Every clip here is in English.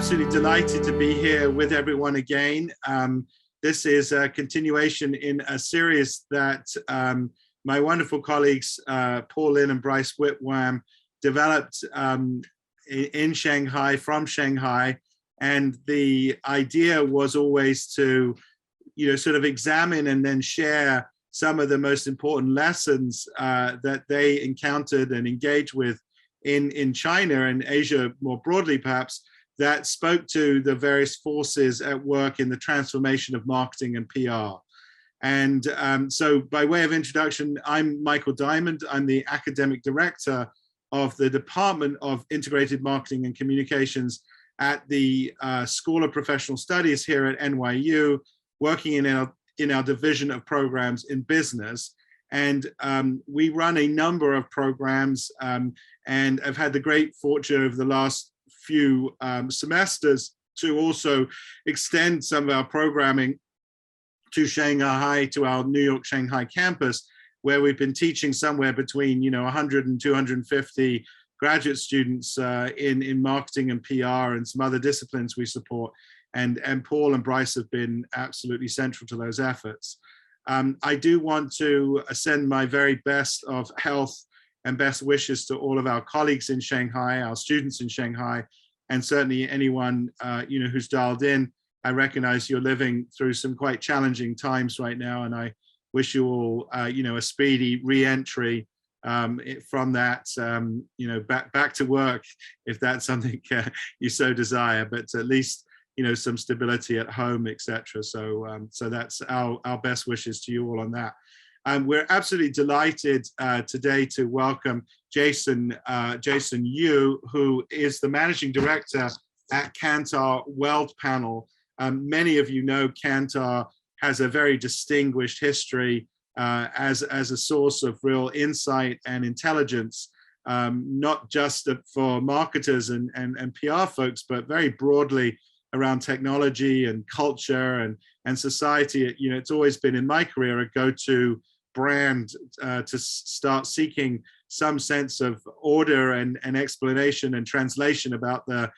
absolutely delighted to be here with everyone again. This is a continuation in a series that my wonderful colleagues, Paul Lin and Bryce Whitwam, developed in Shanghai, from Shanghai. And the idea was always to, sort of examine and then share some of the most important lessons that they encountered and engaged with in China and Asia more broadly, perhaps, that spoke to the various forces at work in the transformation of marketing and PR. And so by way of introduction, I'm Michael Diamond. I'm the academic director of the Department of Integrated Marketing and Communications at the School of Professional Studies here at NYU, working in our division of programs in business. And we run a number of programs and I've had the great fortune of the last few semesters to also extend some of our programming to Shanghai, to our New York Shanghai campus, where we've been teaching somewhere between 100 and 250 graduate students in marketing and PR and some other disciplines we support. And Paul and Bryce have been absolutely central to those efforts. I do want to send my very best of health and best wishes to all of our colleagues in Shanghai, our students in Shanghai, and certainly anyone who's dialed in. I recognize you're living through some quite challenging times right now, and I wish you all a speedy re-entry from that, back to work if that's something you so desire, but at least some stability at home, etc. So that's our best wishes to you all on that. We're absolutely delighted today to welcome Jason Yu, who is the managing director at Kantar Worldpanel. Many of you know Kantar has a very distinguished history as a source of real insight and intelligence, not just for marketers and PR folks, but very broadly around technology and culture and society. It's always been in my career a go-to brand to start seeking some sense of order and explanation and translation about the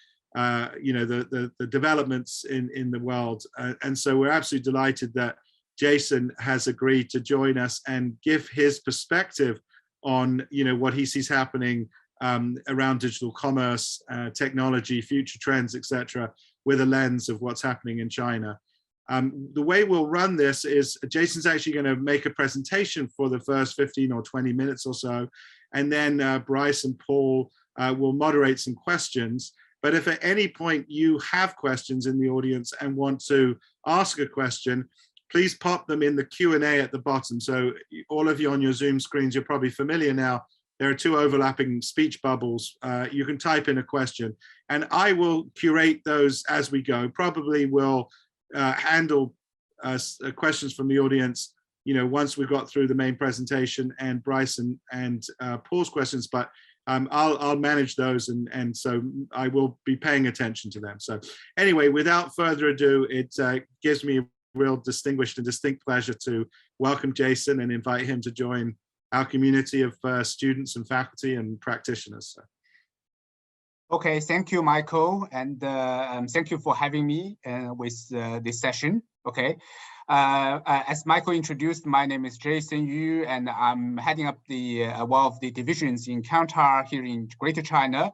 developments in the world. And so we're absolutely delighted that Jason has agreed to join us and give his perspective on what he sees happening around digital commerce, technology, future trends, etc., with a lens of what's happening in China. The way we'll run this is Jason's actually going to make a presentation for the first 15 or 20 minutes or so, and then Bryce and Paul will moderate some questions. But if at any point you have questions in the audience and want to ask a question, please pop them in the Q&A at the bottom. So all of you on your Zoom screens, you're probably familiar now. There are two overlapping speech bubbles. You can type in a question, and I will curate those as we go. Probably will handle questions from the audience, once we've got through the main presentation and Bryce and Paul's questions, but I'll manage those, and so I will be paying attention to them. So anyway, without further ado, it gives me a real distinguished and distinct pleasure to welcome Jason and invite him to join our community of students and faculty and practitioners. So. Okay, thank you, Michael, and thank you for having me with this session. Okay, as Michael introduced, my name is Jason Yu, and I'm heading up one of the divisions in Kantar here in Greater China.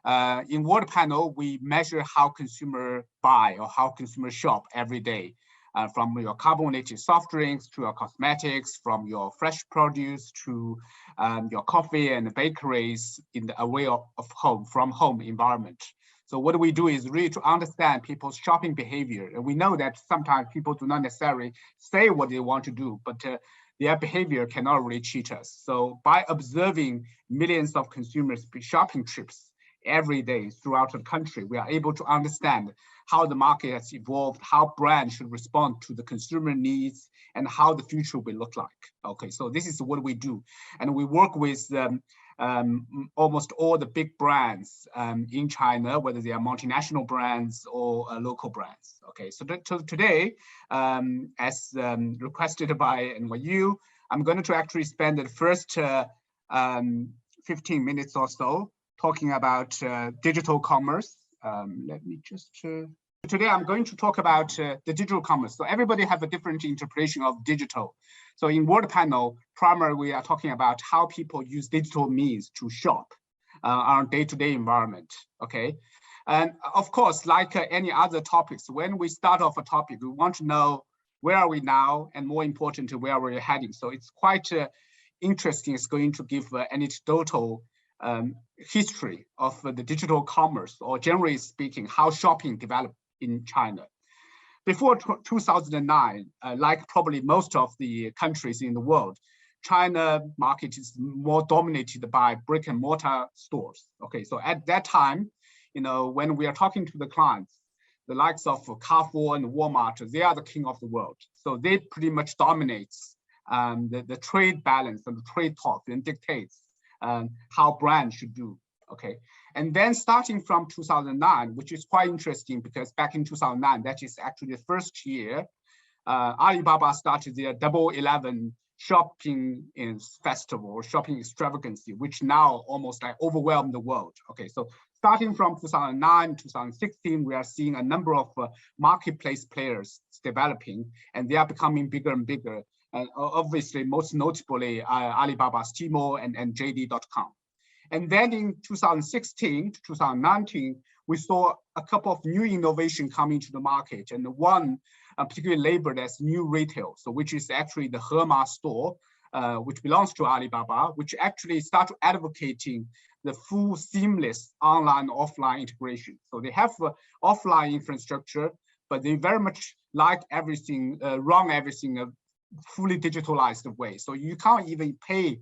In Worldpanel, we measure how consumers buy or how consumers shop every day. From your carbonated soft drinks to your cosmetics, from your fresh produce to your coffee and bakeries in the away of home, from home environment. So what we do is really to understand people's shopping behavior. And we know that sometimes people do not necessarily say what they want to do, but their behavior cannot really cheat us. So by observing millions of consumers' shopping trips every day throughout the country, we are able to understand how the market has evolved, how brands should respond to the consumer needs, and how the future will look like. Okay, so this is what we do. And we work with almost all the big brands in China, whether they are multinational brands or local brands. Okay, so today, as requested by NYU, I'm going to actually spend the first 15 minutes or so talking about digital commerce Let me just, today I'm going to talk about the digital commerce. So everybody have a different interpretation of digital. So in Worldpanel, primarily we are talking about how people use digital means to shop on day-to-day environment, okay? And of course, like any other topics, when we start off a topic, we want to know where are we now, and more importantly, where we're heading. So it's quite interesting. It's going to give an anecdotal history of the digital commerce, or generally speaking, how shopping developed in China. Before 2009, like probably most of the countries in the world, China market is more dominated by brick and mortar stores. Okay, so at that time, you know, when we are talking to the clients, the likes of Carrefour and Walmart, they are the king of the world. So they pretty much dominates the trade balance and the trade talk and dictates how brands should do. Okay, and then starting from 2009, which is quite interesting because back in 2009, that is actually the first year Alibaba started their Double 11 shopping festival, shopping extravagancy, which now almost like overwhelmed the world. Okay, so starting from 2009, 2016, we are seeing a number of marketplace players developing, and they are becoming bigger and bigger. And obviously, most notably, Alibaba's Tmall and JD.com. And then in 2016 to 2019, we saw a couple of new innovation coming to the market, and one particularly labeled as new retail, so which is actually the Hema store, which belongs to Alibaba, which actually start advocating the full seamless online-offline integration. So they have offline infrastructure, but they very much like everything, run everything fully digitalized way. So you can't even pay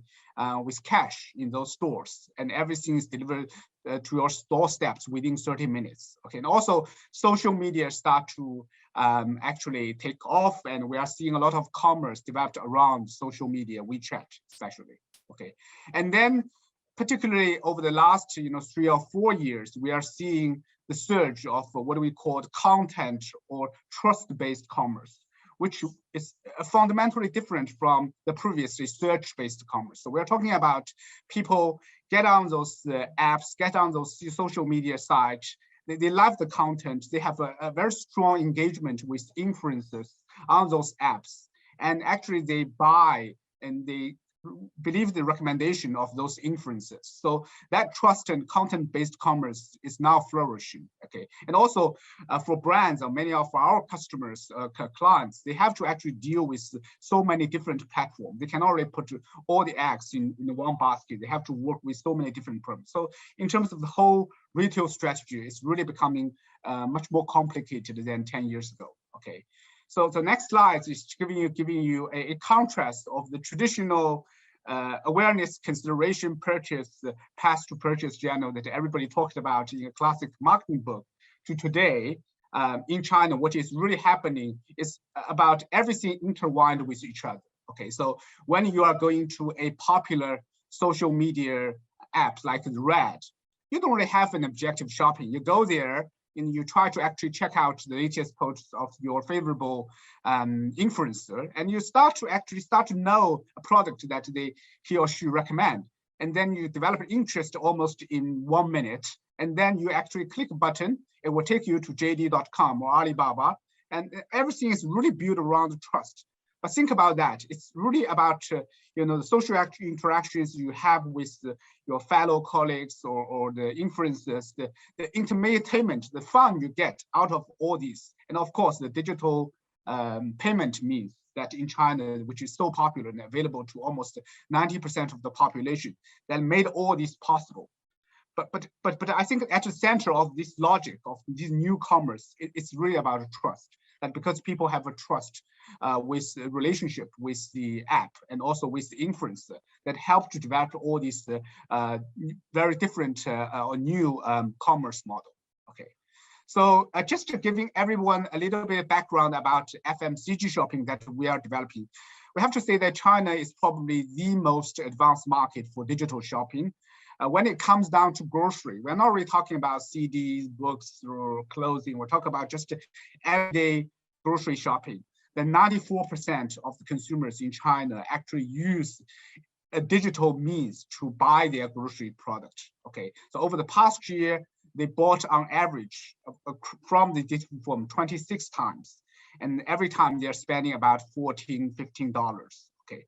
with cash in those stores, and everything is delivered to your doorsteps within 30 minutes. Okay, and also social media start to actually take off, and we are seeing a lot of commerce developed around social media, WeChat especially. Okay, and then particularly over the last 3 or 4 years, we are seeing the surge of what we call content or trust-based commerce, which is fundamentally different from the previously search-based commerce. So we're talking about people get on those apps, get on those social media sites, they love the content, they have a very strong engagement with influencers on those apps, and actually they buy and they believe the recommendation of those influencers. So that trust and content-based commerce is now flourishing. Okay, and also for brands or many of our customers, clients, they have to actually deal with so many different platforms. They cannot really put all the eggs in one basket. They have to work with so many different programs. So in terms of the whole retail strategy, it's really becoming much more complicated than 10 years ago. Okay. So the next slide is giving you a contrast of the traditional awareness, consideration, purchase, path to purchase journal that everybody talked about in a classic marketing book to today. In China, what is really happening is about everything intertwined with each other. Okay, so when you are going to a popular social media app like Red, you don't really have an objective shopping. You go there and you try to actually check out the latest posts of your favorable influencer, and you start to know a product that he or she recommend, and then you develop interest almost in 1 minute, and then you actually click a button. It will take you to JD.com or Alibaba, and everything is really built around trust. But think about that. It's really about the social interactions you have with your fellow colleagues or the influencers, the entertainment, the fun you get out of all these, and of course the digital payment means that in China, which is so popular and available to almost 90% of the population, that made all this possible. But I think at the center of this logic of this new commerce, it's really about trust. And because people have a trust with the relationship with the app and also with the influencer, that help to develop all these very different or new commerce model. Okay, so just giving everyone a little bit of background about FMCG shopping that we are developing. We have to say that China is probably the most advanced market for digital shopping. When it comes down to grocery, we're not really talking about CDs, books, or clothing. We're talking about just everyday grocery shopping. Then 94% of the consumers in China actually use a digital means to buy their grocery product. Okay, so over the past year, they bought on average from the digital platform 26 times. And every time they're spending about $14, $15. Okay.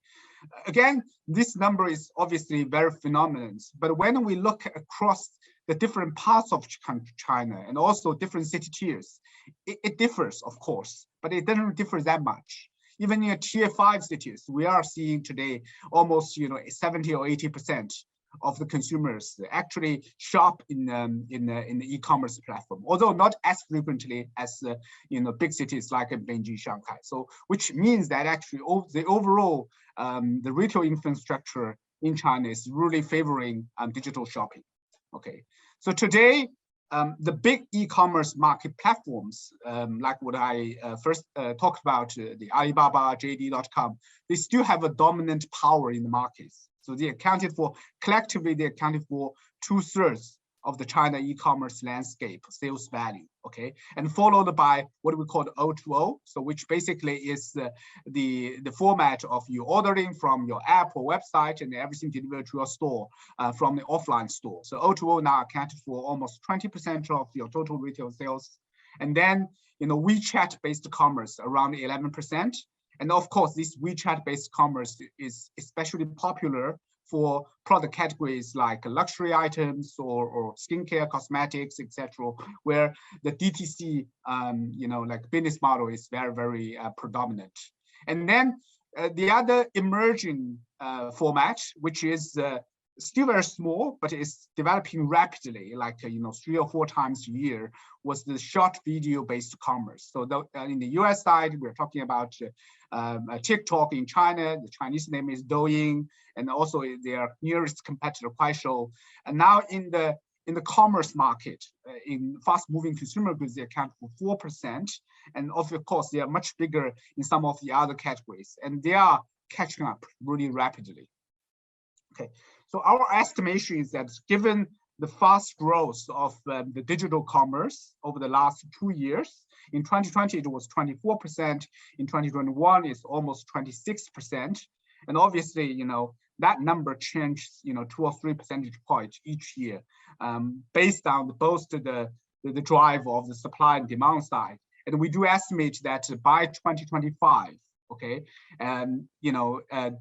Again, this number is obviously very phenomenal. But when we look across the different parts of China and also different city tiers, it differs, of course, but it doesn't differ that much. Even in tier 5 cities, we are seeing today almost 70 or 80% of the consumers actually shop in the e-commerce platform, although not as frequently as big cities like Beijing, Shanghai. So, which means that actually the overall the retail infrastructure in China is really favoring digital shopping. Okay, so today the big e-commerce market platforms, like what I first talked about, the Alibaba, JD.com, they still have a dominant power in the markets. So they collectively accounted for 2/3 of the China e-commerce landscape sales value, okay? And followed by what we call O2O, so which basically is the format of you ordering from your app or website and everything delivered to your store from the offline store. So O2O now accounted for almost 20% of your total retail sales. And then, WeChat-based commerce around 11%. And of course, this WeChat-based commerce is especially popular for product categories like luxury items or skincare, cosmetics, etc., where the DTC, like business model is very, very predominant. And then the other emerging format, which is still very small, but it's developing rapidly, like 3 or 4 times a year, was the short video-based commerce. So in the US side, we're talking about TikTok in China. The Chinese name is Douyin, and also their nearest competitor, Kuaishou. And now in the commerce market, in fast-moving consumer goods, they account for 4%. And of course, they are much bigger in some of the other categories, and they are catching up really rapidly. Okay. So our estimation is that given the fast growth of the digital commerce over the last 2 years, in 2020, it was 24%. In 2021, it's almost 26%. And obviously, that number changed, 2 or 3 percentage points each year, based on both the drive of the supply and demand side. And we do estimate that by 2025, okay,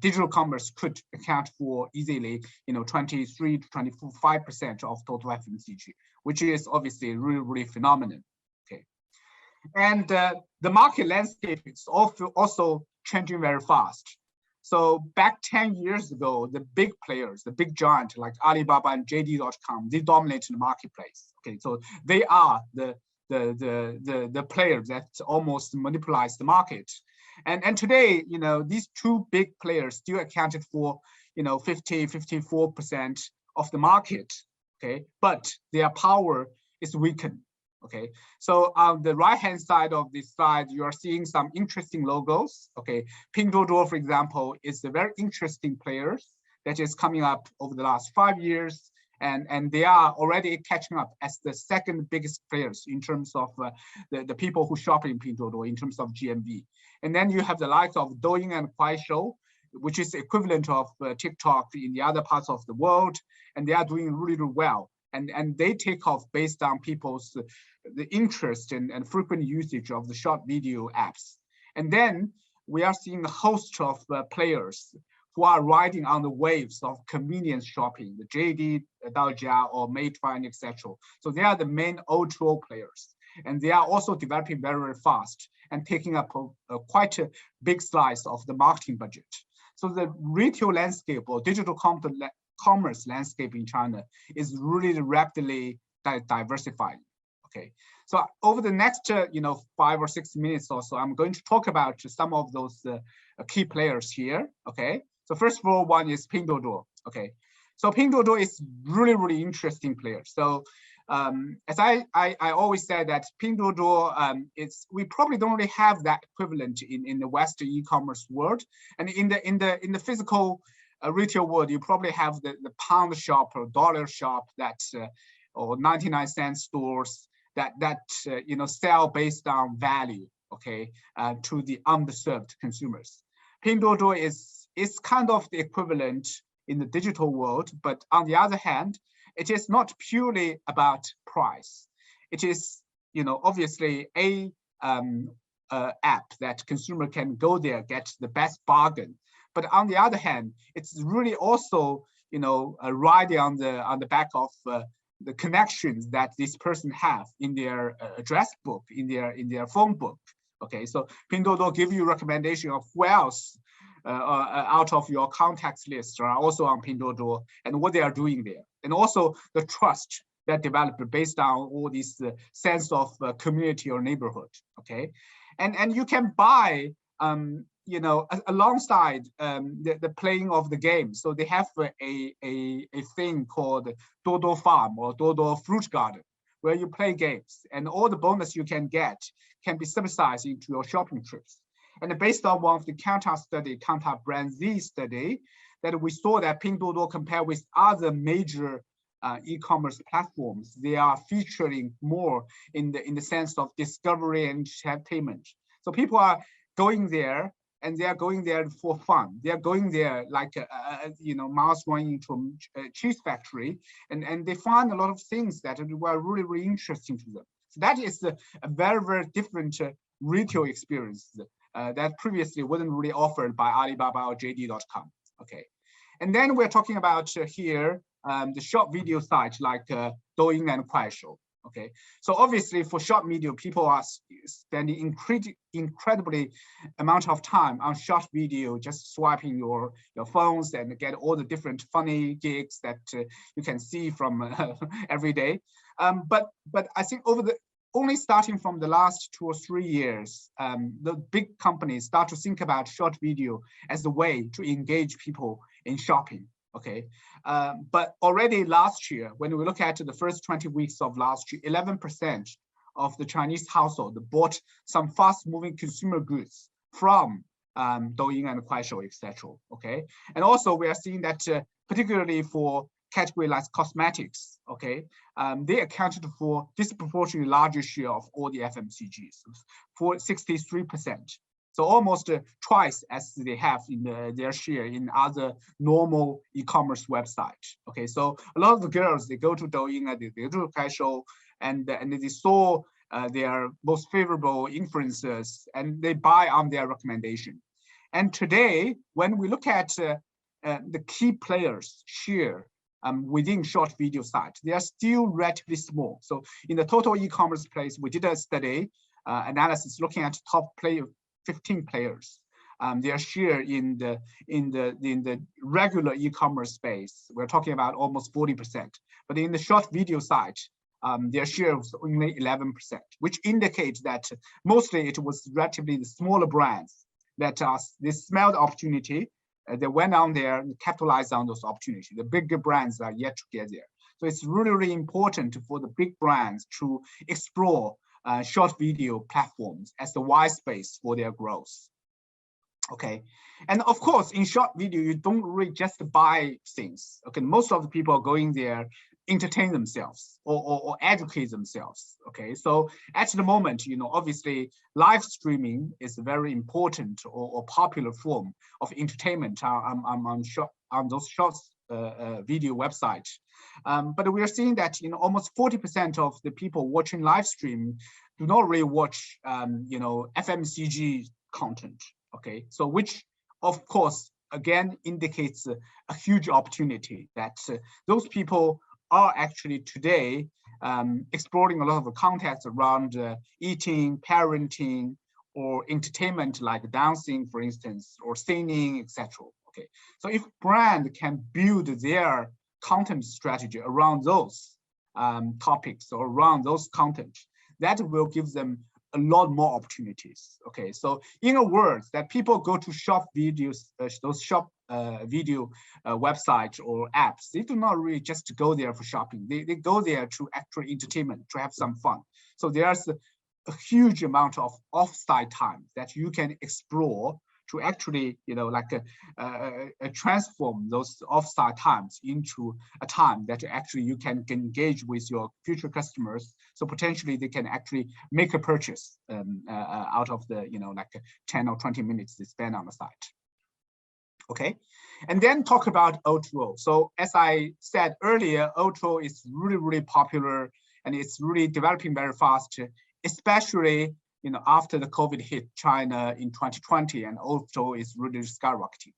digital commerce could account for easily, 23 to 25% of total FMCG, which is obviously really, really phenomenal. Okay, and the market landscape is also changing very fast. So back 10 years ago, the big players, the big giant like Alibaba and JD.com, they dominated the marketplace. Okay, so they are the players that almost monopolize the market. And today, these 2 big players still accounted for, 54% of the market, okay? But their power is weakened, okay? So on the right-hand side of this slide, you are seeing some interesting logos, okay? Pinduoduo, for example, is a very interesting player that is coming up over the last 5 years. And they are already catching up as the second biggest players in terms of the people who shop in Pinduoduo in terms of GMV. And then you have the likes of Douyin and Kuaishou, which is equivalent of TikTok in the other parts of the world, and they are doing really, really well. And they take off based on people's the interest and frequent usage of the short video apps. And then we are seeing a host of players who are riding on the waves of convenience shopping, the JD, Daojia, or Meituan, etc. So they are the main O2O players, and they are also developing very, very fast and taking up quite a big slice of the marketing budget. So the retail landscape or digital commerce landscape in China is really rapidly diversifying. Okay, so over the next 5 or 6 minutes or so, I'm going to talk about some of those key players here. Okay. So first of all, one is Pinduoduo. Okay, so Pinduoduo is really, really interesting player. So as I always say that Pinduoduo we probably don't really have that equivalent in the Western e-commerce world, and in the physical retail world, you probably have the pound shop or dollar shop that or 99-cent stores that sell based on value. Okay, to the underserved consumers. Pinduoduo is kind of the equivalent in the digital world, but on the other hand, it is not purely about price. It is, obviously a app that consumer can go there, get the best bargain. But on the other hand, it's really also, riding on the back of the connections that this person have in their address book, in their phone book. Okay, so Pinduoduo give you recommendation of who else out of your contacts list are also on Pinduoduo and what they are doing there, and also the trust that developed based on all this sense of community or neighborhood. Okay, and you can buy alongside the playing of the game. So they have a thing called Dodo Farm or Dodo Fruit Garden, where you play games, and all the bonus you can get can be subsidized into your shopping trips. And based on one of the Kantar study, Kantar Brand Z study, that we saw that Pinduoduo compared with other major e-commerce platforms, they are featuring more in the sense of discovery and entertainment. So people are going there, and they are going there for fun. They are going there like mouse going into a cheese factory, and they find a lot of things that were really, really interesting to them. So that is a very, very different retail experience that previously wasn't really offered by Alibaba or JD.com. Okay, and then we're talking about here the short video sites like Douyin and Kuaishou. Okay, so obviously for short video, people are spending incredibly amount of time on short video, just swiping your phones and get all the different funny gigs that you can see from every day. But I think only starting from the last 2 or 3 years, the big companies start to think about short video as a way to engage people in shopping. Okay, but already last year, when we look at the first 20 weeks of last year, 11% of the Chinese household bought some fast-moving consumer goods from Douyin and Kuaishou, etc. Okay, and also we are seeing that particularly for category like cosmetics, okay, they accounted for disproportionately larger share of all the FMCGs, for 63%. So almost twice as they have in their share in other normal e-commerce websites. Okay, so a lot of the girls, they go to Douyin, they go to Kuaishou, and they saw their most favorable influencers, and they buy on their recommendation. And today, when we look at the key players share within short video sites, they are still relatively small. So in the total e-commerce place, we did a study analysis looking at top 15 players. Their share in the regular e-commerce space, we're talking about almost 40%. But in the short video site, their share was only 11%, which indicates that mostly it was relatively the smaller brands that they smelled opportunity. They went on there and capitalized on those opportunities. The bigger brands are yet to get there. So it's really, really important for the big brands to explore short video platforms as the wide space for their growth. Okay, and of course, in short video, you don't really just buy things. Okay, most of the people are going there, entertain themselves or educate themselves. Okay, so at the moment, obviously, live streaming is a very important or popular form of entertainment on those short video websites. But we are seeing that almost 40% of the people watching live stream do not really watch FMCG content. Okay, so which of course again indicates a huge opportunity that those people are actually today exploring a lot of the context around eating, parenting, or entertainment like dancing, for instance, or singing, etc. Okay, so if brand can build their content strategy around those topics or around those content, that will give them a lot more opportunities. Okay, so in a word, that people go to shop videos, those shop video websites or apps, they do not really just go there for shopping. They go there to actual entertainment, to have some fun. So there's a huge amount of off-site time that you can explore to actually, transform those off-site times into a time that actually you can engage with your future customers. So potentially they can actually make a purchase out of the, 10 or 20 minutes they spend on the site. Okay, and then talk about O2O. So as I said earlier, O2O is really popular and it's really developing very fast, especially after the COVID hit China in 2020, and O2O is really skyrocketing.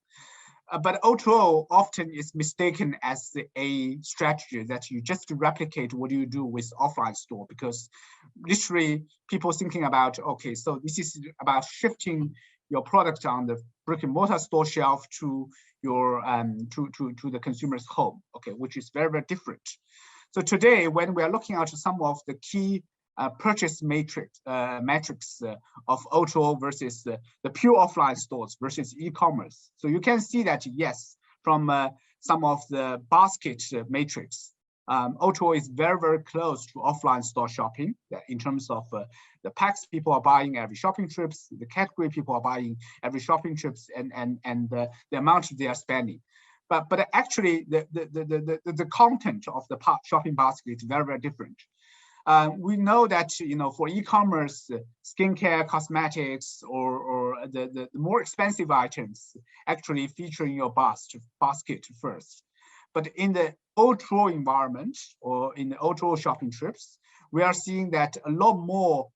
But O2O often is mistaken as a strategy that you just replicate what you do with offline store, because literally people thinking about, okay, so this is about shifting your product on the brick and mortar store shelf to your to the consumer's home, okay, which is very different. So today, when we are looking at some of the key purchase metrics of O2O versus the pure offline stores versus e-commerce. So you can see that, yes, from some of the basket matrix, O2O is very close to offline store shopping in terms of the packs people are buying every shopping trips, the category people are buying every shopping trips, and the amount they are spending. But actually, the content of the shopping basket is very different. We know that for e-commerce, skincare, cosmetics, or the more expensive items actually feature in your basket first. But in the O2O environment or in the O2O shopping trips, we are seeing that a lot more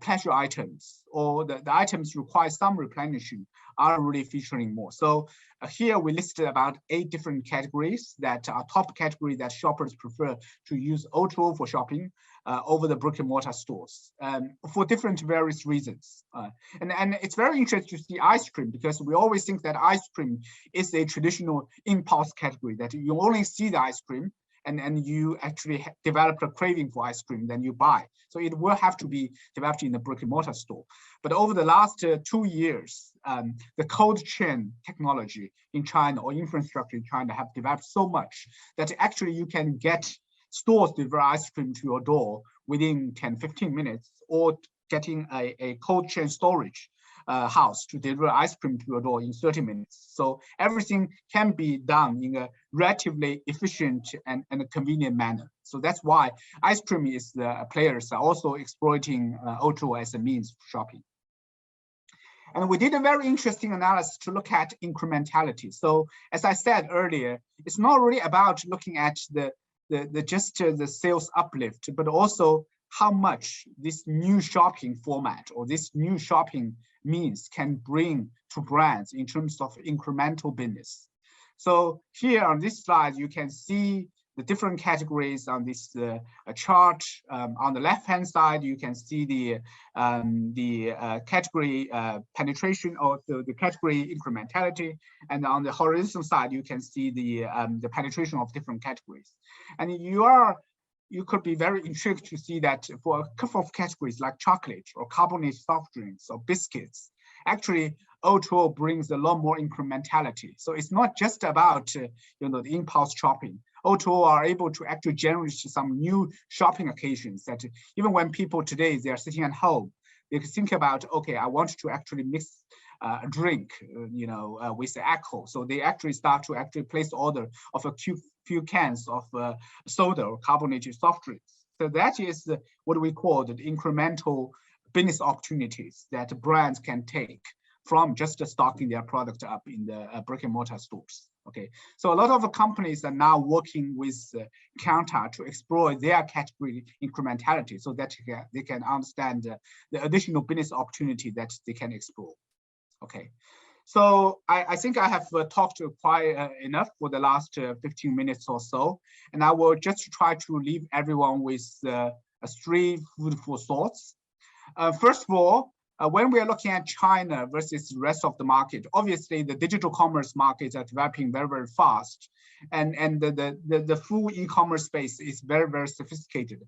pleasure items or the items require some replenishing are really featuring more. So here we listed about 8 different categories that are top categories that shoppers prefer to use O2O for shopping over the brick and mortar stores for different various reasons. And it's very interesting to see ice cream, because we always think that ice cream is a traditional impulse category, that you only see the ice cream and you actually develop a craving for ice cream, then you buy. So it will have to be developed in the brick and mortar store. But over the last 2 years, the cold chain technology in China or infrastructure in China have developed so much that actually you can get stores deliver ice cream to your door within 10-15 minutes, or getting a cold chain storage house to deliver ice cream to your door in 30 minutes. So everything can be done in a relatively efficient and a convenient manner. So that's why ice cream is the players are also exploiting O2O as a means for shopping. And we did a very interesting analysis to look at incrementality. So as I said earlier, it's not really about looking at the sales uplift, but also how much this new shopping format or this new shopping means can bring to brands in terms of incremental business. So here on this slide, you can see the different categories on this chart. On the left-hand side, you can see the category penetration or the category incrementality, and on the horizontal side, you can see the penetration of different categories. And you could be very intrigued to see that for a couple of categories like chocolate or carbonated soft drinks or biscuits, actually O2O brings a lot more incrementality. So it's not just about the impulse shopping. O2O are able to actually generate some new shopping occasions that even when people today, they are sitting at home, they can think about, okay, I want to actually mix a drink, with the alcohol. So they actually start to actually place order of a few cans of soda or carbonated soft drinks. So that is what we call the incremental business opportunities that brands can take from just stocking their product up in the brick and mortar stores. Okay, so a lot of companies are now working with Kantar to explore their category incrementality so that they can understand the additional business opportunity that they can explore. Okay, so I think I have talked quite enough for the last 15 minutes or so, and I will just try to leave everyone with 3 food for thoughts. First of all, when we are looking at China versus the rest of the market, obviously the digital commerce markets are developing very fast, and the full e-commerce space is very sophisticated.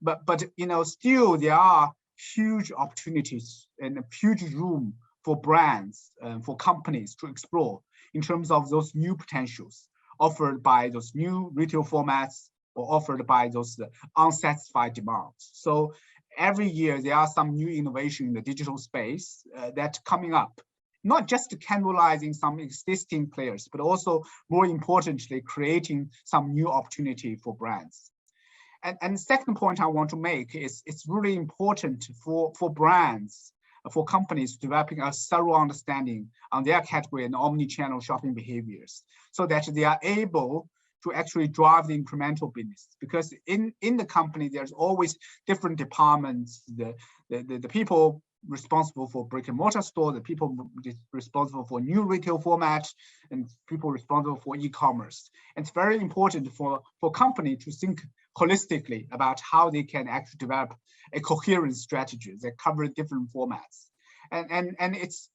But still there are huge opportunities and a huge room for brands, for companies to explore in terms of those new potentials offered by those new retail formats or offered by those unsatisfied demands. So every year there are some new innovation in the digital space that's coming up, not just cannibalizing some existing players, but also more importantly, creating some new opportunity for brands. And the second point I want to make is it's really important for brands for companies developing a thorough understanding on their category and omni-channel shopping behaviors, so that they are able to actually drive the incremental business. Because in the company, there's always different departments, the people responsible for brick and mortar store, the people responsible for new retail format, and people responsible for e-commerce. It's very important for company to think holistically about how they can actually develop a coherent strategy that covers different formats. And it's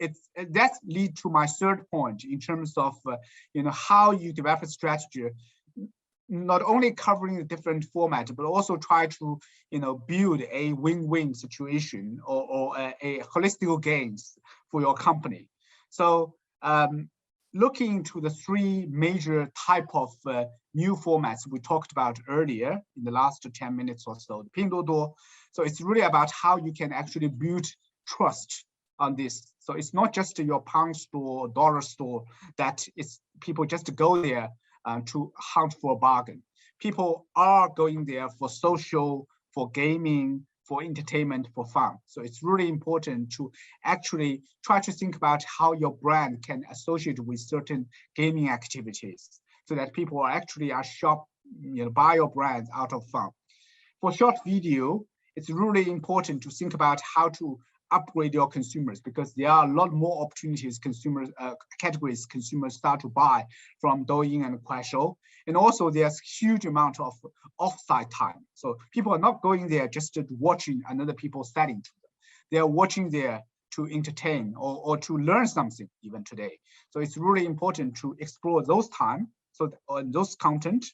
that leads to my third point in terms of how you develop a strategy, not only covering the different format, but also try to build a win-win situation or a holistic gains for your company. So looking to the three major type of new formats we talked about earlier in the last 10 minutes or so, the Pinduoduo. So it's really about how you can actually build trust on this. So it's not just your pound store, dollar store that it's people just go there to hunt for a bargain. People are going there for social, for gaming, for entertainment, for fun. So it's really important to actually try to think about how your brand can associate with certain gaming activities, so that people are actually buy your brand out of fun. For short video, it's really important to think about how to upgrade your consumers, because there are a lot more opportunities categories consumers start to buy from Douyin and Kuaishou. And also there's huge amount of offsite time. So people are not going there just to watching another people selling to them. They are watching there to entertain or to learn something even today. So it's really important to explore those time, those content,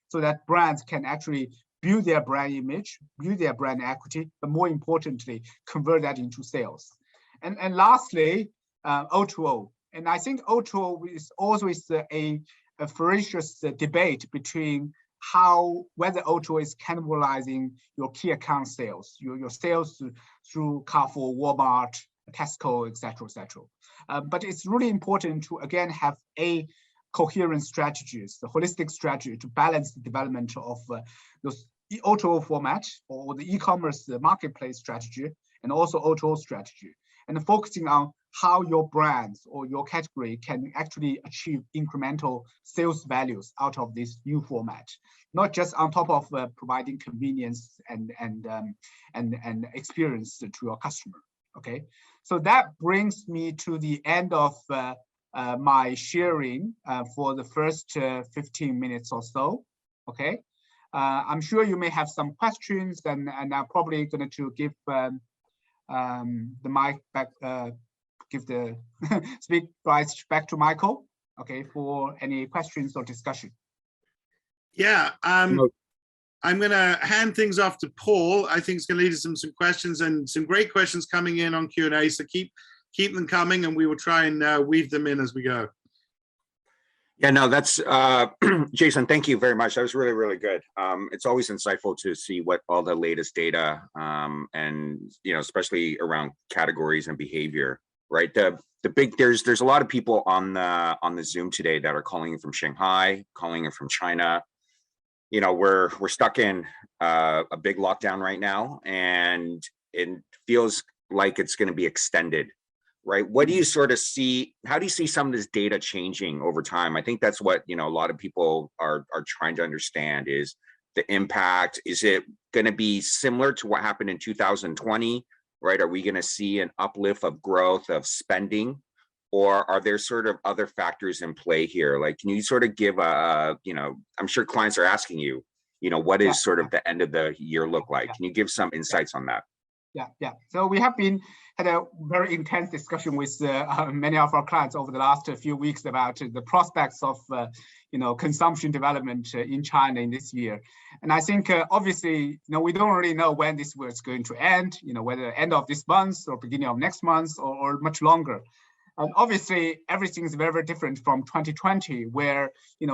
so that brands can actually build their brand image, build their brand equity, but more importantly, convert that into sales. And lastly, O2O. And I think O2O is always a ferocious debate between whether O2O is cannibalizing your key account sales, your sales through Carrefour, Walmart, Tesco, etc., etc. But it's really important to, again, have a coherent strategies, the holistic strategy to balance the development of those O2O format or the e-commerce marketplace strategy, and also O2O strategy, and focusing on how your brands or your category can actually achieve incremental sales values out of this new format, not just on top of providing convenience and experience to your customer. Okay, so that brings me to the end of my sharing for the first 15 minutes or so. Okay, I'm sure you may have some questions, and I'm probably going to give the mic back, give the speak Bryce back to Michael. Okay, for any questions or discussion. Yeah, I'm going to hand things off to Paul. I think it's going to lead to some questions, and some great questions coming in on Q&A. So keep them coming, and we will try and weave them in as we go. Yeah, no, that's Jason, thank you very much. That was really, really good. It's always insightful to see what all the latest data and especially around categories and behavior, right? There's a lot of people on the Zoom today that are calling in from Shanghai, calling in from China. We're stuck in a big lockdown right now, and it feels like it's going to be extended. Right? What do you sort of see? How do you see some of this data changing over time? I think that's what a lot of people are trying to understand is the impact. Is it going to be similar to what happened in 2020? Right? Are we going to see an uplift of growth of spending, or are there sort of other factors in play here? Like, can you sort of give I'm sure clients are asking you, what is sort of the end of the year look like? Can you give some insights on that? Yeah. So we have had a very intense discussion with many of our clients over the last few weeks about the prospects of consumption development in China in this year. And I think obviously we don't really know when this was going to end. Whether end of this month or beginning of next month or much longer. And obviously everything is very, very different from 2020, where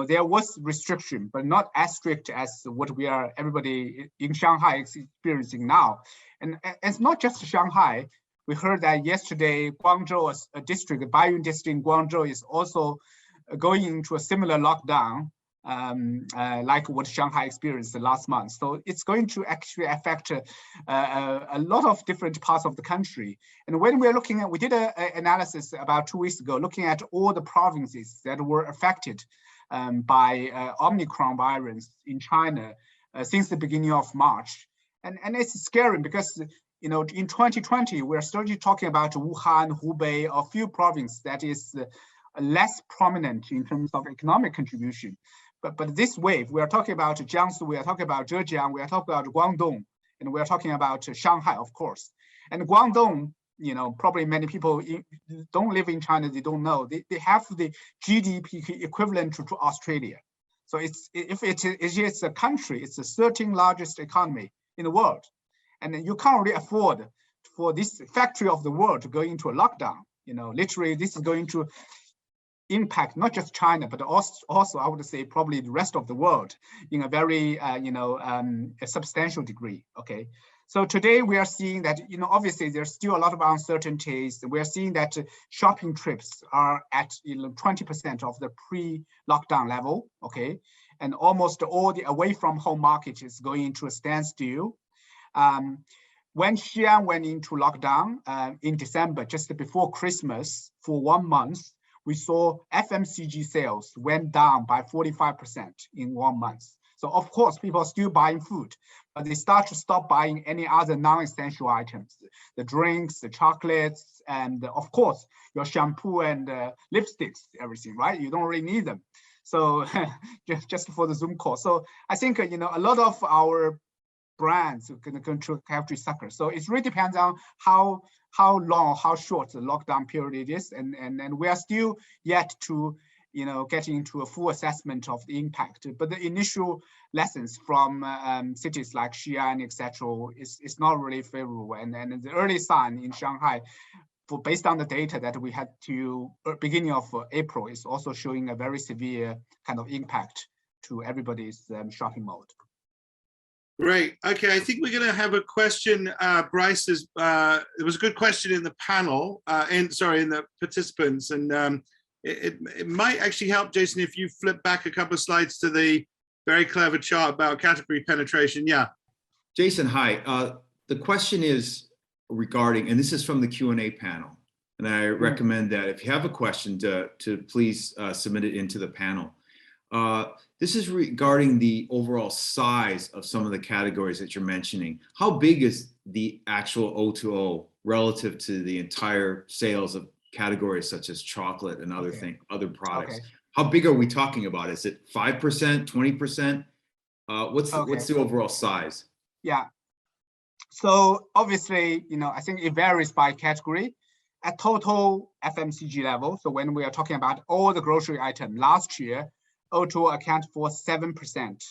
there was restriction, but not as strict as what everybody in Shanghai is experiencing now. And it's not just Shanghai. We heard that yesterday, Guangzhou, a district, Baiyun district in Guangzhou, is also going into a similar lockdown. like what Shanghai experienced the last month. So it's going to actually affect a lot of different parts of the country. And when we're looking at, we did an analysis about 2 weeks ago, looking at all the provinces that were affected by Omicron virus in China since the beginning of March. And it's scary because, you know, in 2020, we're starting talking about Wuhan, Hubei, a few provinces that is less prominent in terms of economic contribution. But this wave, we are talking about Jiangsu, we are talking about Zhejiang, we are talking about Guangdong, and we are talking about Shanghai, of course. And Guangdong, you know, probably many people don't live in China, they don't know. They have the GDP equivalent to Australia. So if it is a country, it's the 13th largest economy in the world. And you can't really afford for this factory of the world to go into a lockdown. You know, literally this is going to impact not just China, but also I would say probably the rest of the world in a very, a substantial degree, okay? So today we are seeing that, you know, obviously there's still a lot of uncertainties. We're seeing that shopping trips are at 20% of the pre-lockdown level, okay? And almost all the away from home market is going into a standstill. When Xi'an went into lockdown in December, just before Christmas, for 1 month, we saw FMCG sales went down by 45% in 1 month. So of course, people are still buying food, but they start to stop buying any other non-essential items, the drinks, the chocolates, and of course, your shampoo and lipsticks, everything, right? You don't really need them. So just for the Zoom call. So I think, you know, a lot of our brands are going to have to suffer. So it really depends on how long, how short the lockdown period is, and we are still yet to, you know, getting into a full assessment of the impact. But the initial lessons from cities like Xi'an, etc., is not really favorable. And the early sign in Shanghai, based on the data that we had to beginning of April, is also showing a very severe kind of impact to everybody's shopping mode. Great. Okay, I think we're going to have a question. Bryce, there was a good question in the panel, in the participants, and it might actually help, Jason, if you flip back a couple of slides to the very clever chart about category penetration. Yeah. Jason, hi. The question is regarding, and this is from the Q&A panel, and I recommend that if you have a question to please submit it into the panel. This is regarding the overall size of some of the categories that you're mentioning. How big is the actual O2O relative to the entire sales of categories such as chocolate and other other products? How big are we talking about? Is it 5%, 20%? What's the overall size? Yeah. So obviously, you know, I think it varies by category. At total FMCG level, so when we are talking about all the grocery items, last year, O2O account for 7%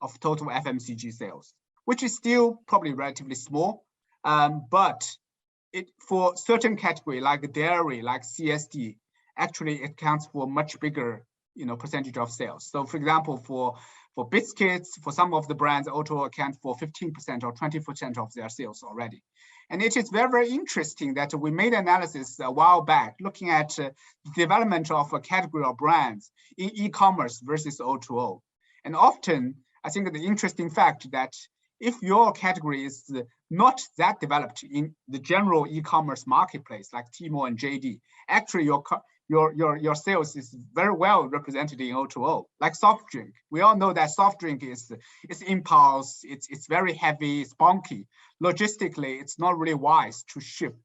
of total FMCG sales, which is still probably relatively small. But for certain category like dairy, like CSD, actually it accounts for much bigger, you know, percentage of sales. So for example, for biscuits, for some of the brands, O2O account for 15% or 20% of their sales already. And it is very, very interesting that we made analysis a while back looking at the development of a category of brands in e-commerce versus O2O. And often, I think the interesting fact that if your category is not that developed in the general e-commerce marketplace like Tmall and JD, actually your sales is very well represented in O2O, like soft drink. We all know that soft drink is impulse, it's very heavy, it's bulky. Logistically, it's not really wise to ship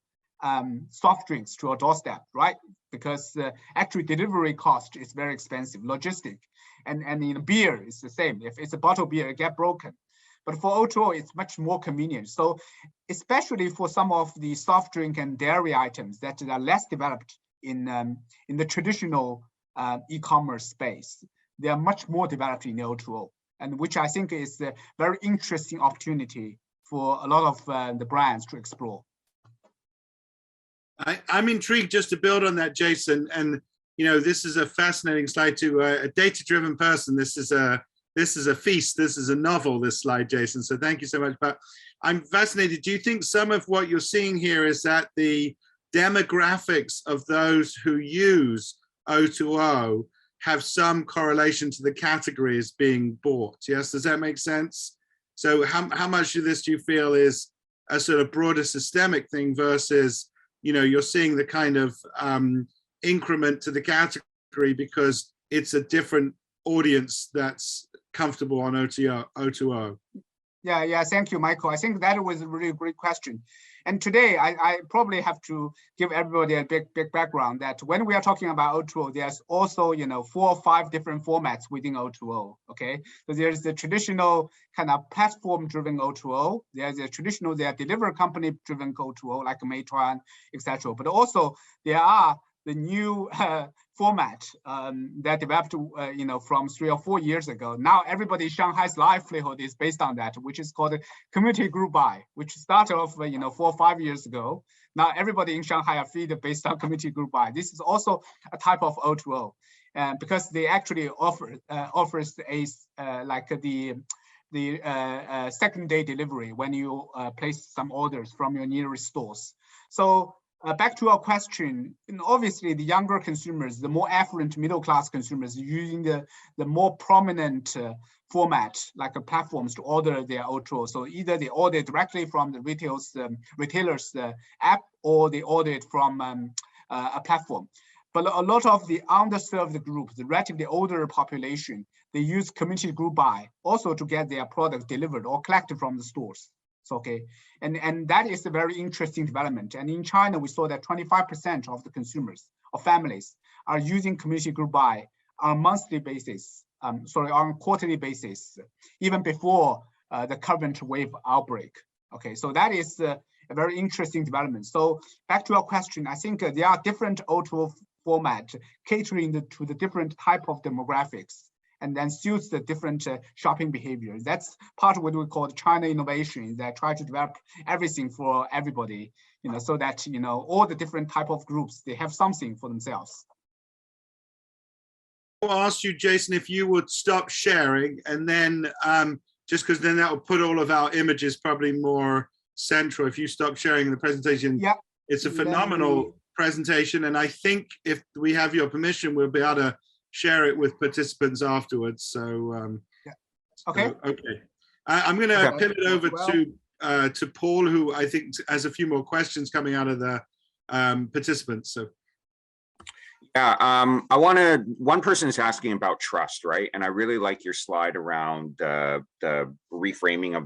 soft drinks to a doorstep, right? Because actually delivery cost is very expensive, logistic. And in beer, it's the same. If it's a bottle of beer, it gets broken. But for O2O, it's much more convenient. So especially for some of the soft drink and dairy items that are less developed in the traditional e-commerce space, they are much more developed in O2O, and which I think is a very interesting opportunity for a lot of the brands to explore. I'm intrigued just to build on that, Jason. And you know, this is a fascinating slide to a data-driven person. This is a feast. This is a novel, this slide, Jason. So thank you so much. But I'm fascinated. Do you think some of what you're seeing here is that the demographics of those who use O2O have some correlation to the categories being bought. Yes, does that make sense? So how much of this do you feel is a sort of broader systemic thing versus, you're seeing the kind of increment to the category because it's a different audience that's comfortable on O2O? Yeah, thank you, Michael. I think that was a really great question. And today, I probably have to give everybody a big background that when we are talking about O2O, there's also, 4 or 5 different formats within O2O, okay? So there's the traditional kind of platform-driven O2O. There's a traditional, delivery company-driven O2O, like Meituan, etc. But also, there are the new format that developed, from 3 or 4 years ago. Now, everybody in Shanghai's livelihood is based on that, which is called community group buy, which started off, 4 or 5 years ago. Now, everybody in Shanghai are feed based on community group buy. This is also a type of O2O, because they actually offers a like the second day delivery when you place some orders from your nearest stores. So back to our question, and obviously the younger consumers, the more affluent middle-class consumers using the more prominent format, like platforms to order their O2O. So either they order directly from the retailer's app, or they order it from a platform. But a lot of the underserved groups, the relatively older population, they use community group buy also to get their product delivered or collected from the stores. Okay, and that is a very interesting development. And in China, we saw that 25% of the consumers or families are using community group buy on a monthly basis, on a quarterly basis, even before the current wave outbreak. Okay, so that is a very interesting development. So back to our question, I think there are different O2O format catering to the different type of demographics, and then suits the different shopping behaviors. That's part of what we call China innovation, that try to develop everything for everybody, so that, all the different type of groups, they have something for themselves. I'll ask you, Jason, if you would stop sharing, and then just because then that will put all of our images probably more central. If you stop sharing the presentation, yeah, it's a phenomenal presentation. And I think if we have your permission, we'll be able to share it with participants afterwards. So yeah. Okay. Okay. I'm going to pivot over to Paul, who I think has a few more questions coming out of the participants. So yeah, one person is asking about trust, right? And I really like your slide around the reframing of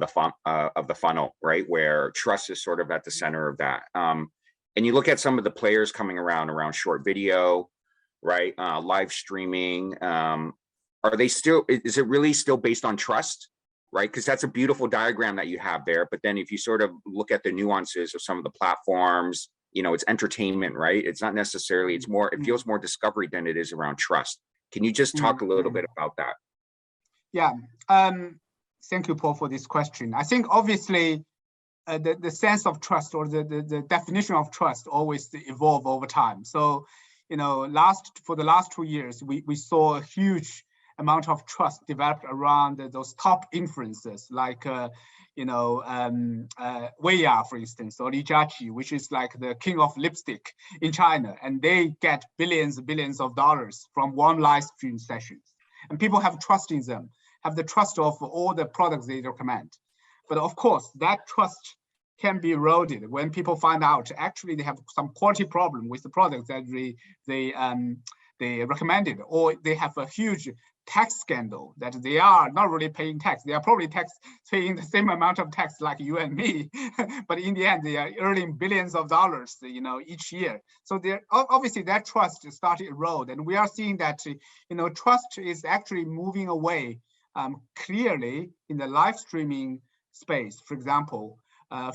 the funnel, right? Where trust is sort of at the center of that. And you look at some of the players coming around short video, right? Live streaming. Are they still, is it really still based on trust, right? Because that's a beautiful diagram that you have there. But then if you sort of look at the nuances of some of the platforms, it's entertainment, right? It's not necessarily, it's more, it feels more discovery than it is around trust. Can you just talk a little bit about that? Yeah, thank you, Paul, for this question. I think obviously the sense of trust, or the definition of trust, always evolve over time. So, for the last 2 years, we saw a huge amount of trust developed around those top influencers, like Whitwam, for instance, or Li Jiaqi, which is like the king of lipstick in China, and they get billions of dollars from one live stream sessions. And people have trust in them, have the trust of all the products they recommend. But of course, that trust can be eroded when people find out actually they have some quality problem with the product that they recommended, or they have a huge tax scandal that they are not really paying tax. They are probably paying the same amount of tax like you and me, but in the end they are earning billions of dollars, each year. So obviously that trust started to erode, and we are seeing that trust is actually moving away clearly in the live streaming space, for example.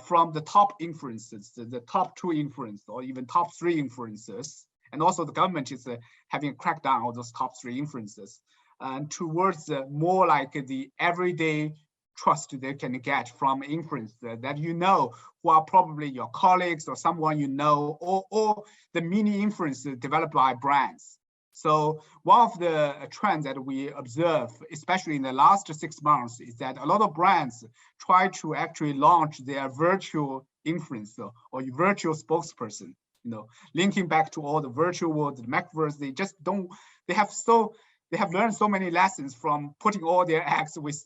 From the top influencers, the top 2 influencers, or even top 3 influencers, and also the government is having a crackdown on those top 3 influencers, and towards more like the everyday trust they can get from influencers that who are probably your colleagues or someone or the mini influencers developed by brands. So one of the trends that we observe, especially in the last 6 months, is that a lot of brands try to actually launch their virtual influencer or virtual spokesperson, linking back to all the virtual world, the metaverse. They have so they have learned so many lessons from putting all their eggs with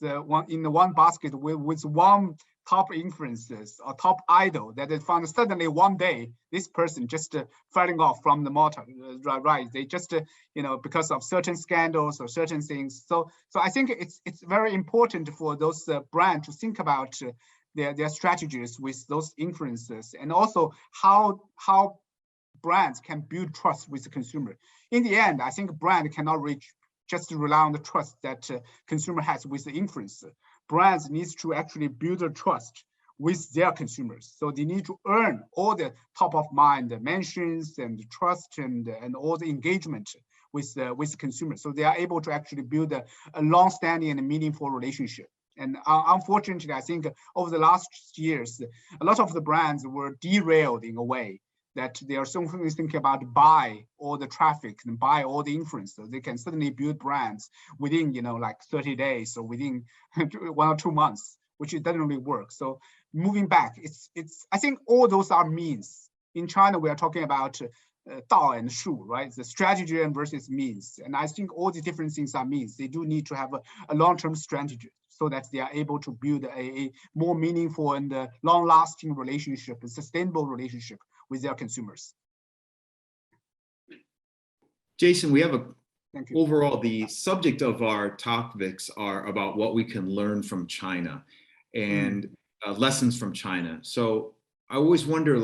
in the one basket with one top influencers or top idol that they found suddenly one day this person just falling off from the motor, right? They just because of certain scandals or certain things. So I think it's very important for those brands to think about their strategies with those influencers, and also how brands can build trust with the consumer. In the end, I think brand cannot just rely on the trust that consumer has with the influencer. Brands needs to actually build a trust with their consumers. So they need to earn all the top of mind mentions and trust and all the engagement with the consumers. So they are able to actually build a long-standing and meaningful relationship. And unfortunately, I think over the last years, a lot of the brands were derailed in a way that they are so thinking about buy all the traffic and buy all the influence. So they can suddenly build brands within, like 30 days or within 1 or 2 months, which it doesn't really work. So moving back, I think all those are means. In China, we are talking about Dao and Shu, right? The strategy versus means. And I think all the different things are means. They do need to have a long-term strategy so that they are able to build a more meaningful and long-lasting relationship, a sustainable relationship with their consumers. Jason, we have Thank you. overall, the subject of our topics are about what we can learn from China and lessons from China. So I always wonder,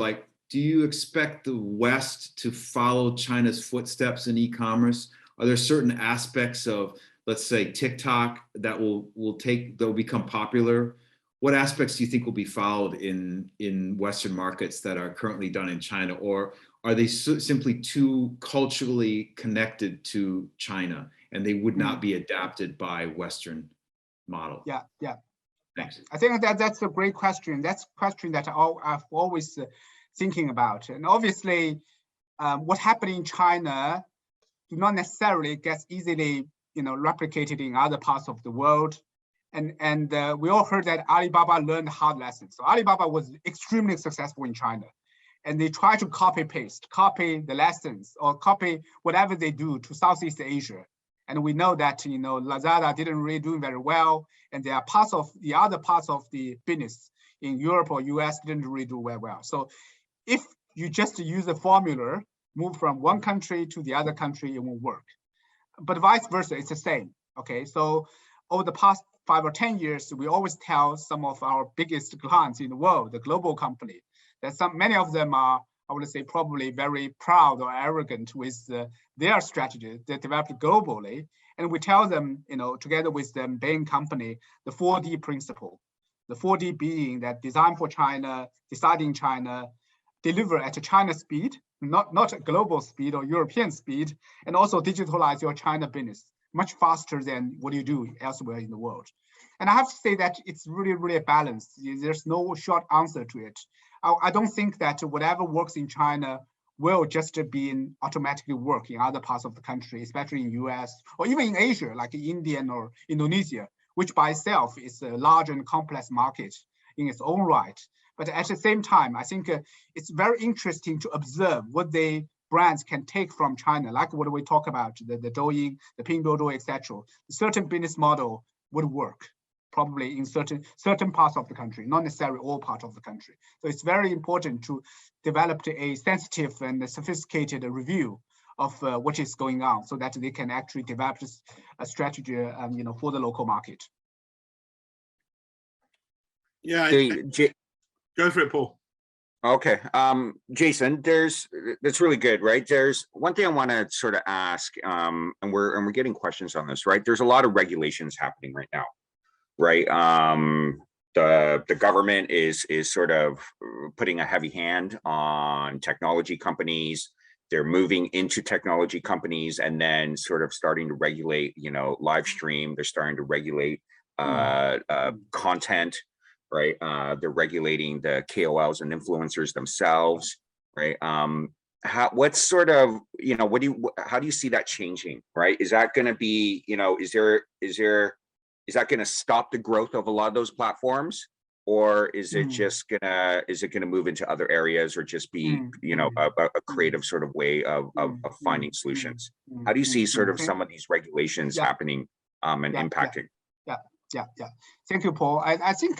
do you expect the West to follow China's footsteps in e-commerce? Are there certain aspects of, let's say, TikTok that will become popular? What aspects do you think will be followed in Western markets that are currently done in China? Or are they simply too culturally connected to China and they would not be adapted by Western model? Yeah. Thanks. I think that's a great question. That's a question that I've always thinking about. And obviously, what happened in China do not necessarily get easily replicated in other parts of the world. And we all heard that Alibaba learned hard lessons. So Alibaba was extremely successful in China, and they try to copy the lessons or copy whatever they do to Southeast Asia. And we know that Lazada didn't really do very well, and there are the other parts of the business in Europe or US didn't really do very well. So if you just use a formula, move from one country to the other country, it won't work. But vice versa, it's the same. Okay, so over the past 5 or 10 years, we always tell some of our biggest clients in the world, the global company, that many of them are, I would say, probably very proud or arrogant with their strategy they developed globally. And we tell them, together with the Bain company, the 4D principle. The 4D being that design for China, decide in China, deliver at a China speed, not a global speed or European speed, and also digitalize your China business much faster than what you do elsewhere in the world. And I have to say that it's really, really a balance. There's no short answer to it. I don't think that whatever works in China will just be automatically work in other parts of the country, especially in US or even in Asia, like India or Indonesia, which by itself is a large and complex market in its own right. But at the same time, I think it's very interesting to observe what the brands can take from China, like what we talk about, the Douyin, the Pinduoduo, etc. Certain business model would work probably in certain parts of the country, not necessarily all parts of the country. So it's very important to develop a sensitive and a sophisticated review of what is going on, so that they can actually develop a strategy, for the local market. Yeah, go for it, Paul. Okay, Jason, that's really good, right? There's one thing I want to sort of ask, and we're getting questions on this, right? There's a lot of regulations happening right now, right? The government is sort of putting a heavy hand on technology companies. They're moving into technology companies and then sort of starting to regulate, live stream. They're starting to regulate content. Right, they're regulating the KOLs and influencers themselves, right? What's sort of, how do you see that changing, right? Is that going to be, is that going to stop the growth of a lot of those platforms, or is it just gonna move into other areas, or just be a creative sort of way of finding solutions? How do you see sort of some of these regulations happening and impacting? Yeah. Thank you, Paul. I think,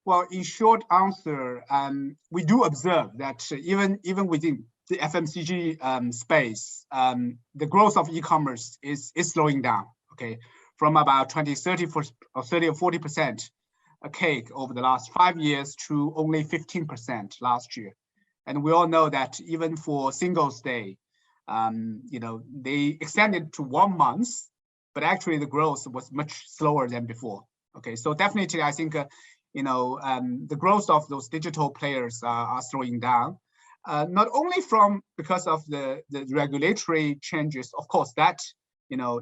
well, in short answer, we do observe that even within the FMCG space, the growth of e-commerce is slowing down. Okay, from about 30 or 40% a cake over the last 5 years to only 15% last year. And we all know that even for Singles Day, they extended to 1 month, but actually the growth was much slower than before. Okay, so definitely I think the growth of those digital players are slowing down, not only because of the regulatory changes. Of course, that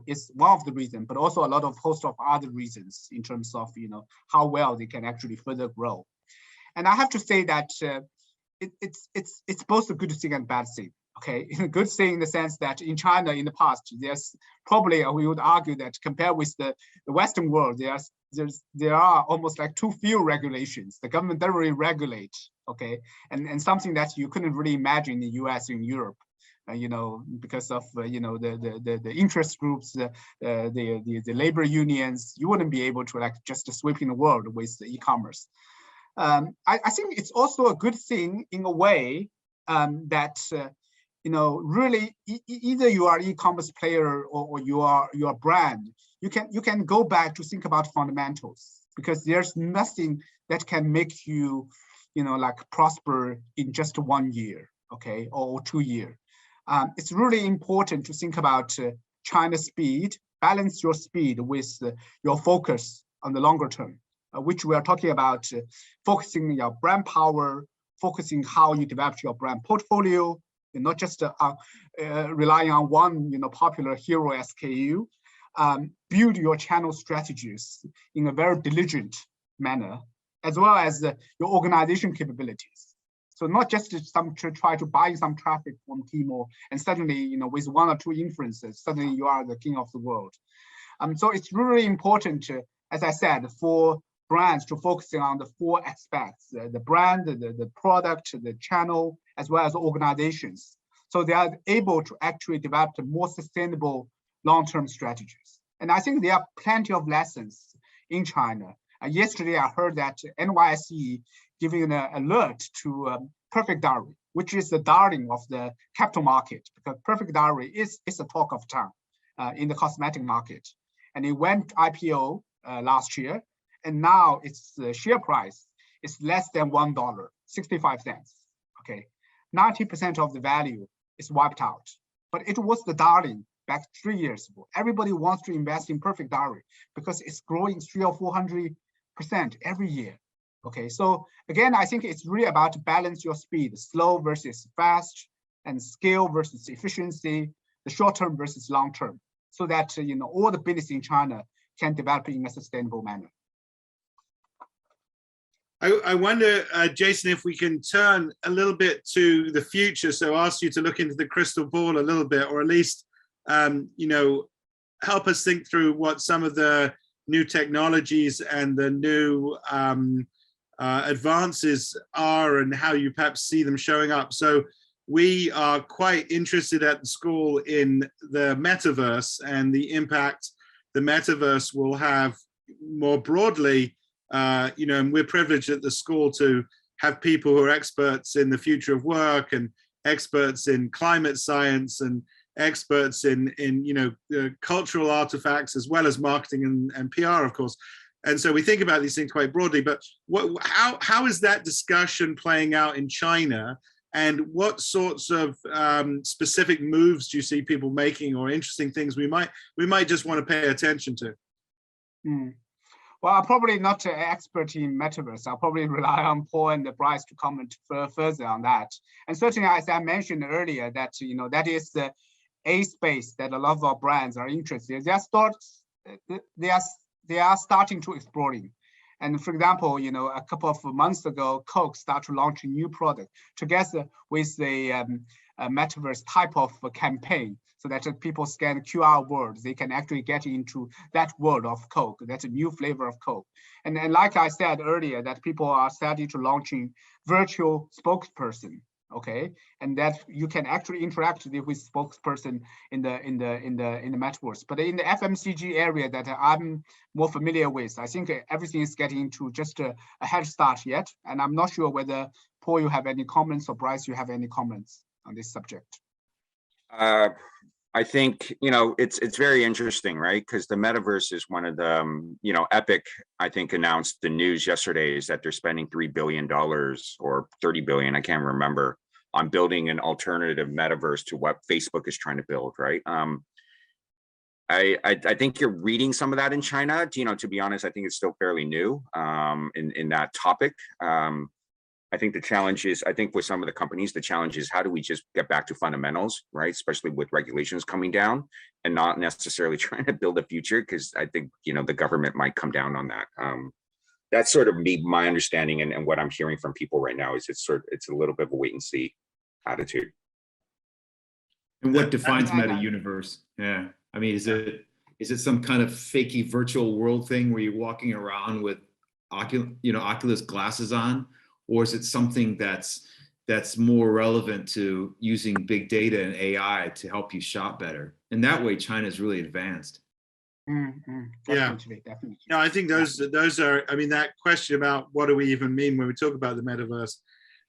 is one of the reasons, but also a lot of host of other reasons in terms of how well they can actually further grow. And I have to say that it's both a good thing and bad thing. Okay, a good thing in the sense that in China in the past, there's probably, we would argue that compared with the Western world, there are almost like too few regulations. The government doesn't really regulate. Okay, and something that you couldn't really imagine in the US, in Europe. Because of the interest groups, the labor unions, you wouldn't be able to like just sweeping the world with the e-commerce. I think it's also a good thing in a way that really either you are an e-commerce player or you are a brand, you can go back to think about fundamentals, because there's nothing that can make you like prosper in just 1 year, okay, or 2 years. It's really important to think about China's speed, balance your speed with your focus on the longer term, which we are talking about focusing on your brand power, focusing how you develop your brand portfolio, and not just relying on one popular hero SKU. Build your channel strategies in a very diligent manner, as well as your organization capabilities. So not just to try to buy some traffic from Tmall and suddenly, with 1 or 2 influencers, suddenly you are the king of the world. So it's really important, as I said, for brands to focus on the 4 aspects: the brand, the product, the channel, as well as organizations. So they are able to actually develop more sustainable long-term strategies. And I think there are plenty of lessons in China. Yesterday, I heard that NYSE giving an alert to Perfect Diary, which is the darling of the capital market, because Perfect Diary is a talk of town in the cosmetic market. And it went IPO last year, and now its share price is less than $1, 65 cents. Okay, 90% of the value is wiped out, but it was the darling back 3 years ago. Everybody wants to invest in Perfect Diary because it's growing 300 or 400% every year. Okay, so again, I think it's really about to balance your speed, slow versus fast, and scale versus efficiency, the short term versus long term, so that all the business in China can develop in a sustainable manner. I wonder, Jason, if we can turn a little bit to the future. So ask you to look into the crystal ball a little bit, or at least, help us think through what some of the new technologies and the new advances are, and how you perhaps see them showing up. So we are quite interested at the school in the metaverse and the impact the metaverse will have more broadly. And we're privileged at the school to have people who are experts in the future of work, and experts in climate science, and experts in cultural artifacts, as well as marketing and PR, of course. And so we think about these things quite broadly, but how is that discussion playing out in China? And what sorts of specific moves do you see people making, or interesting things we might just want to pay attention to? Well, I'm probably not an expert in metaverse. I'll probably rely on Paul and Bryce to comment further on that. And certainly, as I mentioned earlier, that that is the a space that a lot of our brands are interested in. They are starting to exploring. And for example, a couple of months ago, Coke started to launch a new product together with a metaverse type of campaign. so that people scan QR words, they can actually get into that world of Coke. That's a new flavor of Coke. And like I said earlier, that people are starting to launching virtual spokesperson, okay, and that you can actually interact with spokesperson in the metaverse. But in the FMCG area that I'm more familiar with, I think everything is getting into just a head start yet. And I'm not sure whether Paul, you have any comments, or Bryce, you have any comments on this subject. I think, it's very interesting, right? Because the metaverse is one of the, Epic, I think, announced the news yesterday is that they're spending $3 billion or 30 billion, I can't remember, on building an alternative metaverse to what Facebook is trying to build, right? I think you're reading some of that in China. To be honest, I think it's still fairly new in that topic. I think the challenge is, I think with some of the companies, the challenge is how do we just get back to fundamentals, right? Especially with regulations coming down and not necessarily trying to build a future, because I think, the government might come down on that. That's sort of my understanding, and what I'm hearing from people right now is it's a little bit of a wait and see attitude. And what defines meta universe? Yeah, I mean, is it some kind of fakey virtual world thing where you're walking around with Oculus glasses on? Or is it something that's more relevant to using big data and AI to help you shop better? And that way, China is really advanced. Definitely. No, I think those are. I mean, that question about what do we even mean when we talk about the metaverse.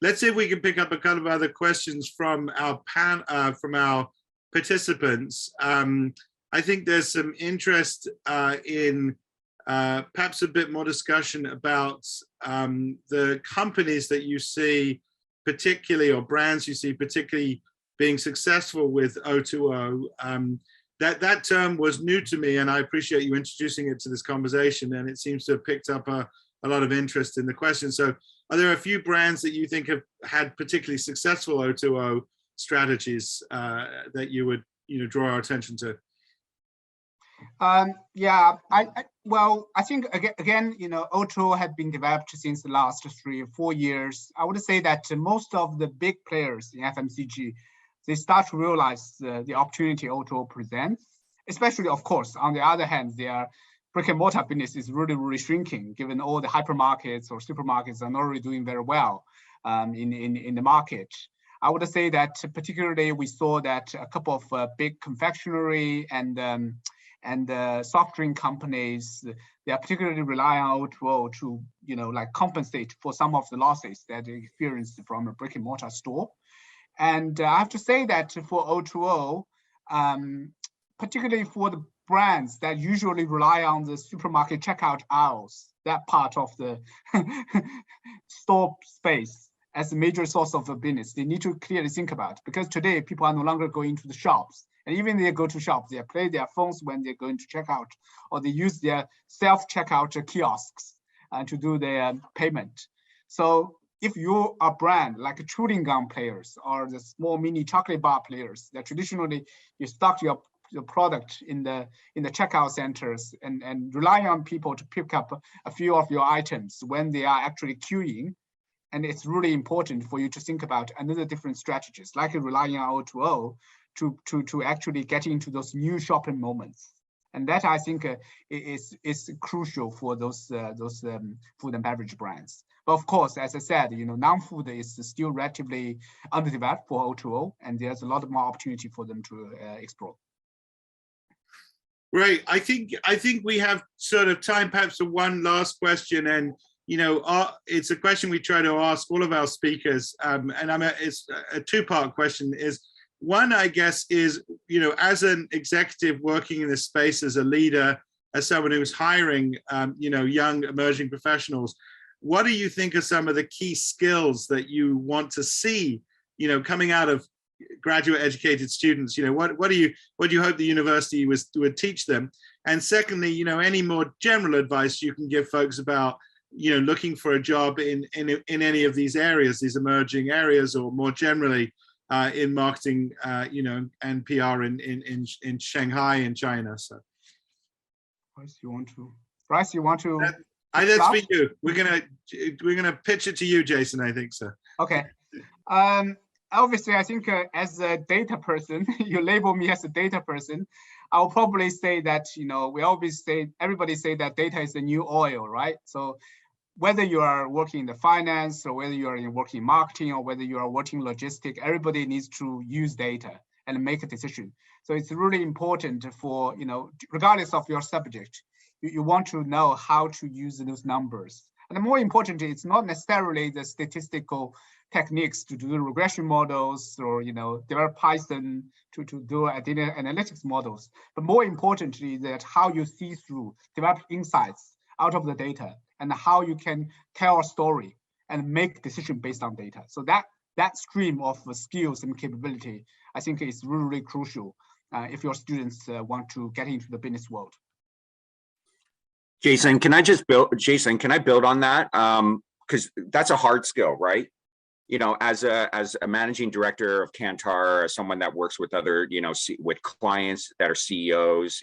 Let's see if we can pick up a couple of other questions from our from our participants. I think there's some interest in. Perhaps a bit more discussion about the companies that you see particularly, or brands you see particularly being successful with O2O. That term was new to me, and I appreciate you introducing it to this conversation, and it seems to have picked up a lot of interest in the question. So are there a few brands that you think have had particularly successful O2O strategies that you would draw our attention to? Yeah, I think again, O2O had been developed since the last 3 or 4 years. I would say that most of the big players in FMCG, they start to realize the opportunity O2O presents, especially, of course, on the other hand, their brick and mortar business is really, really shrinking, given all the hypermarkets or supermarkets are not really doing very well in the market. I would say that particularly we saw that a couple of big confectionery and soft drink companies, they are particularly relying on O2O to, compensate for some of the losses that they experienced from a brick and mortar store. And I have to say that for O2O, particularly for the brands that usually rely on the supermarket checkout aisles, that part of the store space as a major source of a business, they need to clearly think about, because today people are no longer going to the shops. And even they go to shops, they play their phones when they're going to check out, or they use their self-checkout kiosks to do their payment. So if you are a brand like chewing gum players or the small mini chocolate bar players that traditionally you stock your product in the checkout centers and rely on people to pick up a few of your items when they are actually queuing, and it's really important for you to think about another different strategies, like relying on O2O to actually get into those new shopping moments. And that, I think, is crucial for those food and beverage brands. But of course, as I said, non-food is still relatively underdeveloped for O2O, and there's a lot more opportunity for them to explore. Right. I think we have sort of time perhaps for one last question, and it's a question we try to ask all of our speakers, and it's a two-part question. Is one, I guess, is as an executive working in this space, as a leader, as someone who's hiring young emerging professionals, what do you think are some of the key skills that you want to see coming out of graduate educated students? What do you hope the university would teach them? And secondly, any more general advice you can give folks about looking for a job in any of these areas, these emerging areas, or more generally in marketing, and PR in Shanghai in China. So, Bryce, you want to? That's for you. We're gonna pitch it to you, Jason. I think so. Okay. obviously, I think as a data person, you label me as a data person. I'll probably say that, we always say, everybody say that data is the new oil, right? So whether you are working in the finance or whether you are working in marketing or whether you are working logistics, everybody needs to use data and make a decision. So it's really important for, regardless of your subject, you want to know how to use those numbers. And more importantly, it's not necessarily the statistical techniques to do regression models or develop Python to do data analytics models, but more importantly, that how you see through, develop insights out of the data and how you can tell a story and make decision based on data. So that stream of skills and capability, I think, is really, really crucial if your students want to get into the business world. Jason, can I build on that? Because that's a hard skill, right? As a managing director of Kantar, as someone that works with other, with clients that are CEOs,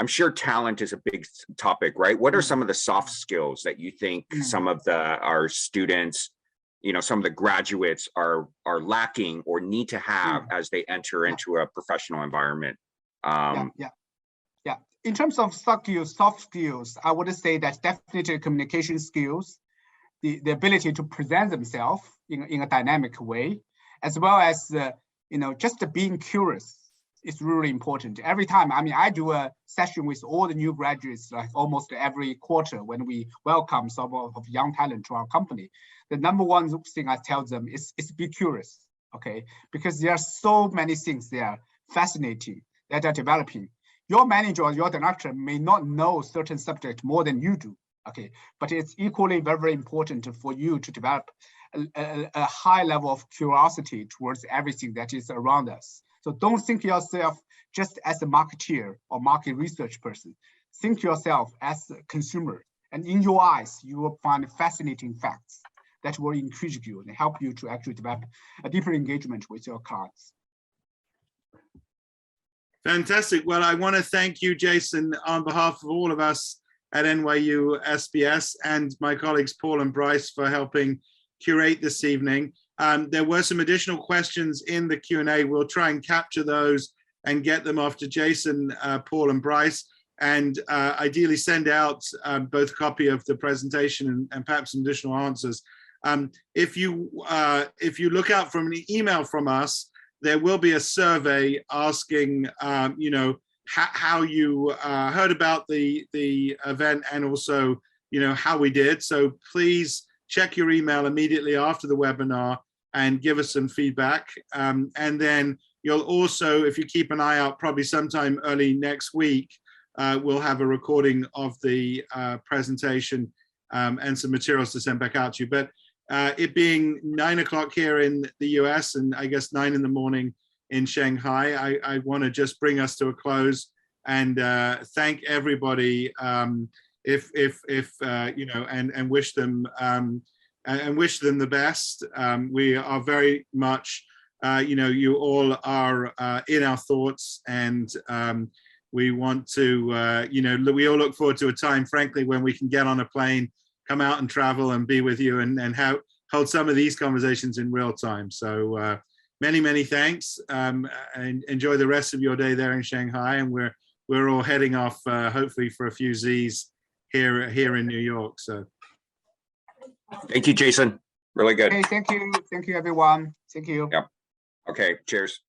I'm sure talent is a big topic, right? What are some of the soft skills that you think some of our students, some of the graduates are lacking or need to have as they enter into a professional environment? Yeah. In terms of soft skills, I would say that definitely communication skills, the ability to present themselves in a dynamic way, as well as just being curious is really important. Every time, I do a session with all the new graduates, like almost every quarter when we welcome some of young talent to our company. The number one thing I tell them is be curious, okay? Because there are so many things there fascinating that are developing. Your manager or your director may not know certain subject more than you do, okay? But it's equally very, very important for you to develop a high level of curiosity towards everything that is around us. So don't think yourself just as a marketeer or market research person. Think yourself as a consumer. And in your eyes, you will find fascinating facts that will intrigue you and help you to actually develop a deeper engagement with your clients. Fantastic. Well, I want to thank you, Jason, on behalf of all of us at NYU SBS and my colleagues Paul and Bryce for helping curate this evening. There were some additional questions in the Q&A. We'll try and capture those and get them off to Jason, Paul and Bryce, and ideally send out both a copy of the presentation and perhaps some additional answers. If you look out for an email from us, there will be a survey asking, how you heard about the event and also, how we did. So please check your email immediately after the webinar and give us some feedback. And then you'll also, if you keep an eye out, probably sometime early next week, we'll have a recording of the presentation and some materials to send back out to you. But it being 9 o'clock here in the US and I guess 9 in the morning in Shanghai, I want to just bring us to a close and thank everybody and wish them the best. We are very much, you all are in our thoughts, and we want to, we all look forward to a time, frankly, when we can get on a plane, come out and travel and be with you and hold some of these conversations in real time. So many, many thanks, and enjoy the rest of your day there in Shanghai. And we're all heading off, hopefully for a few Z's here in New York. So. Thank you, Jason. Really good. Okay, thank you. Thank you, everyone. Thank you. Yep. Okay, cheers.